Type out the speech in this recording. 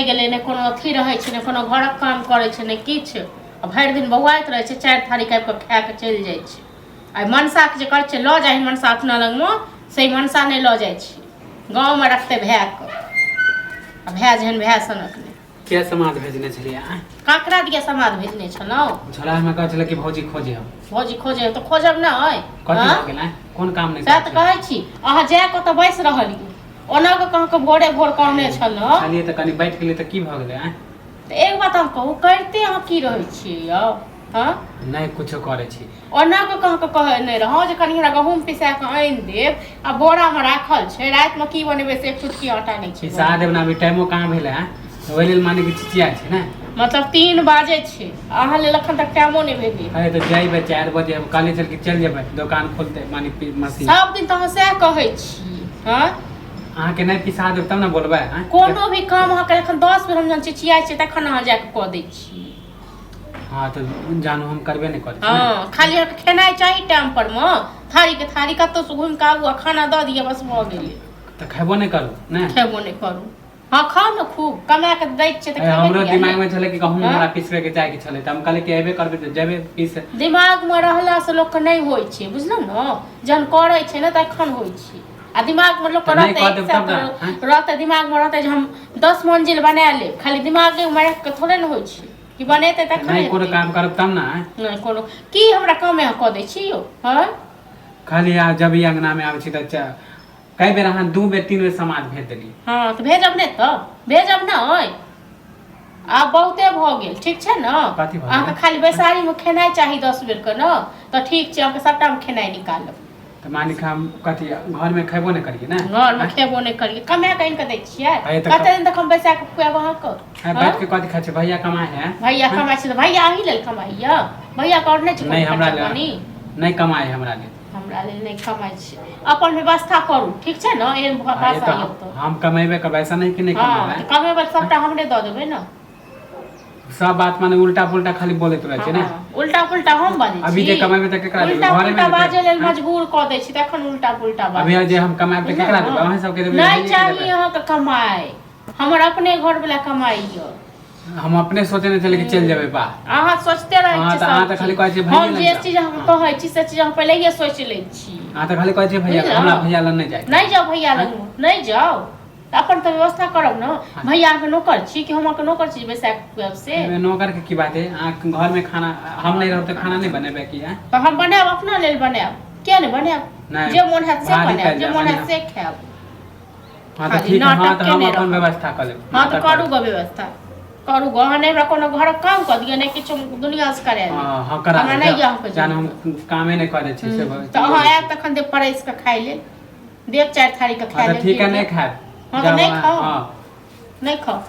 नहीं गेले ने कोनो अथी रहे छै ने कोनो घरक काम करे छै ने किछ आ भरि दिन बौआइत रहे छै 4 थारी काट के खा के चल जाय छै आ मनसा के जे कर छै ल जाय मनसा अपना लग में से मनसा नहीं ल जाय छै गांव में रखते भै के आ भै जहन भै सनक ने के समाज भेजने छलिए काकरा दिया समाज भेजने छनो झोला में कहै छले कि भौजी खोजे हम भौजी खोजे तो खोजब ना है कथि हो गेलै कोन काम नहीं से त कहै छी अहाँ जाय क त बैस रहलिए ओना के कह के भोरे भोर कहने छलो चलिए त कनी बैठ गेली त की भ गेलै त एक बात हम कहू करते अहाँ की रहै छी यौ हां नहीं कुछो करे छी ओना के कह के कहे नहीं रहो जे कनी हमरा गहूम पिसा के आइन देब आ बोरा में राखल छै रात में की बनेबे से एक चुटकी आटा नहीं छै पिसा देब ना अभी टाइमो कहां भेले ओइ लेल माने कि चिचिया छै ना मतलब 3 बजे छै अहाँ ले लखन तक टाइमो नहीं भेले अरे तो जाइबे 4 बजे हम काले चल के चल जेबै दुकान खोलते माने मशीन सब दिन त हम सह कहै छी हां अहाँ के नहीं पिसा देब तब ना बोलबै कोनो भी काम अहाँ के लखन 10 बेर हम जन चिचिया छै तखन अहाँ जाके क दै छी हां तो जानू हम करबे नहीं करै हां खाली खेनाई चाहिए टाइम पर में थारी के थारी कतो से घुम के आबू खाना द दिए बस भ गेलै त खेबो नहीं करू ना खेबो नहीं करू हां खाओ ना खूब कमा के दै छै त हमरो दिमाग में छले कि गहूम हमरा पीसबे के जाय के छले त हम कहले कि एबे करबे त जेबे पीस दिमाग में रहला से लोग के नहीं होय छै बुझलौ न जन करै छै न तखन होय छै आ दिमाग में लोग के रहते दिमाग में रहते जे हम 10 मंजिल बना ले खाली दिमाग में रख के थोड़े न होय छै कि बनेते तखन नहीं कोनो काम करब तब ना नहीं कोनो की हमरा काम में क दै छी यौ हां खाली आ जब ई अंगना में आबै छी त कई बेर अहाँ 2 बेर 3 बेर समाज भेज देली हां त भेजब ने त भेजब ना ओय आ बहुते भ गेल ठीक छै न अहाँ के खाली बैसारी में खेनाई चाही 10 बेर के न त ठीक छै अहाँ के सबटा में खेनाई निकालब त मानिक हम कथि घर में खेबो नहीं करिए ना घर में खेबो नहीं करिए कमा के इनके दै छियै कते दिन तक हम बैसा के खुआब अहाँ को बैठ के कथि खाइ छै भैया कमाए है भैया कमाए छै त भैया आही लेल कमाइया भैया कर नै छै नहीं हमरा नहीं कमाए हमरा लेल नहीं कमाई छै अपन व्यवस्था करू ठीक छै न एहन भाषा आइयो त हम कमेबे करबै ऐसा नहीं कि नहीं कमेबे हां कमेबे सबटा हमरे द देबै न सब बात माने उल्टा पुल्टा खाली बोलत रहै छै ना उल्टा पुल्टा हम बाजै छी अभी जे कमेबे त केकरा देबै घरे में बाजे लेल मजबूर क दै छी तखन उल्टा पुल्टा बाजै अभी जे हम कमाएब त केकरा देबै अहाँ सब के देबै नहीं चाहिए अहाँ के कमाई हमर अपने घर वाला कमाई य हम अपने सोचने चले कि चल जेबै बा अहाँ सोचते रहै छी अहाँ त खाली कहै छी भैया हम जे चीज हम कहै छी से चीज हम पहले ही सोच लै छी अहाँ त खाली कहै छी भैया हमरा भैया लग नहीं जाए नहीं जाओ भैया लग नहीं जाओ अपन तो व्यवस्था करब न भैया के नौकर छी कि हम के नौकर छी बैसा से नौकर के की बात है घर में खाना हम नहीं रहते खाना नहीं बनेबे की है तो हम बनाब अपना लेल बनाब क्या नहीं बनाब जे मन है से बनाब जे मन है से खाब हां त ठीक है हां त हम अपन व्यवस्था कर लेब हां त करू गो व्यवस्था करू गो हने हमरा कोनो घर काम क दिए नहीं किछ दुनिया से करे हां करा नहीं जाओ के जान हम कामे नहीं करे छी से त अहाँ आब तखन दे परैस के खाइ ले देव 4 थारी के खाइ ले ठीक है नहीं खाब हां नहीं खाओ नहीं खाओ